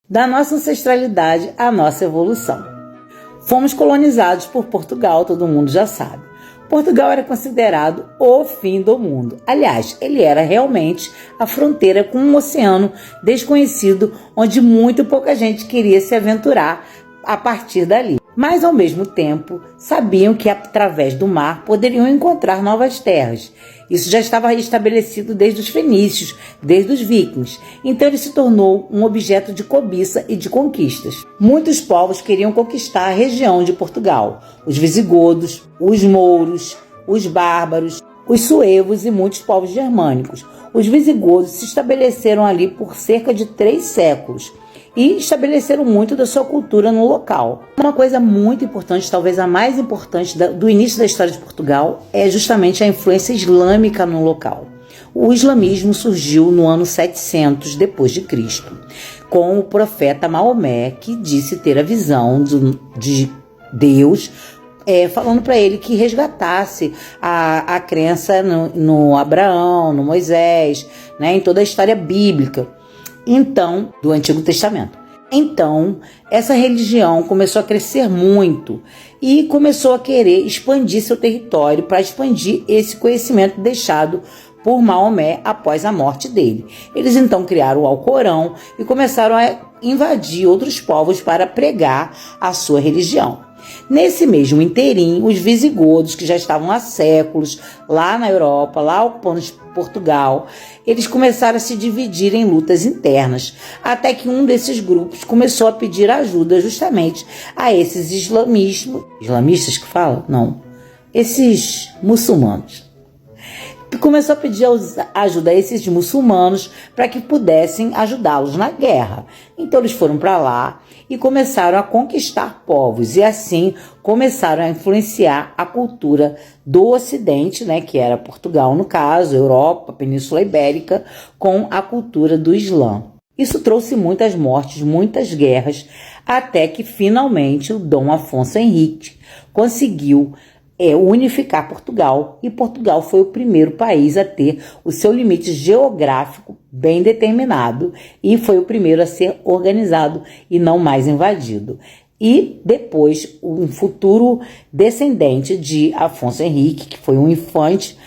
da nossa ancestralidade à nossa evolução. Fomos colonizados por Portugal, todo mundo já sabe. Portugal era considerado o fim do mundo. Aliás, ele era realmente a fronteira com um oceano desconhecido, onde muito pouca gente queria se aventurar a partir dali. Mas, ao mesmo tempo, sabiam que através do mar poderiam encontrar novas terras. Isso já estava estabelecido desde os fenícios, desde os vikings. Então ele se tornou um objeto de cobiça e de conquistas. Muitos povos queriam conquistar a região de Portugal. Os visigodos, os mouros, os bárbaros, os suevos e muitos povos germânicos. Os visigodos se estabeleceram ali por cerca de 3 séculos. E estabeleceram muito da sua cultura no local. Uma coisa muito importante, talvez a mais importante do início da história de Portugal, é justamente a influência islâmica no local. O islamismo surgiu no ano 700 depois de Cristo, com o profeta Maomé, que disse ter a visão de Deus, falando para ele que resgatasse a crença no Abraão, no Moisés, né, em toda a história bíblica. Então, do Antigo Testamento. Então, essa religião começou a crescer muito e começou a querer expandir seu território para expandir esse conhecimento deixado por Maomé após a morte dele. Eles então criaram o Alcorão e começaram a invadir outros povos para pregar a sua religião. Nesse mesmo inteirinho, os visigodos, que já estavam há séculos lá na Europa, lá ocupando Portugal, eles começaram a se dividir em lutas internas, até que um desses grupos começou a pedir ajuda justamente a esses islamistas que falam? Não, esses muçulmanos. Começou a pedir ajuda a esses muçulmanos para que pudessem ajudá-los na guerra. Então eles foram para lá e começaram a conquistar povos e assim começaram a influenciar a cultura do Ocidente, né, que era Portugal no caso, Europa, Península Ibérica, com a cultura do Islã. Isso trouxe muitas mortes, muitas guerras, até que finalmente o Dom Afonso Henrique conseguiu unificar Portugal, e Portugal foi o primeiro país a ter o seu limite geográfico bem determinado e foi o primeiro a ser organizado e não mais invadido. E depois, um futuro descendente de Afonso Henrique, que foi um infante,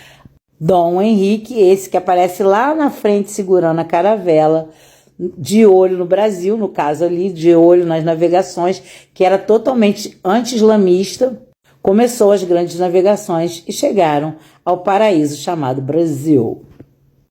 Dom Henrique, esse que aparece lá na frente segurando a caravela, de olho no Brasil, no caso ali, de olho nas navegações, que era totalmente anti-islamista, começou as grandes navegações e chegaram ao paraíso chamado Brasil.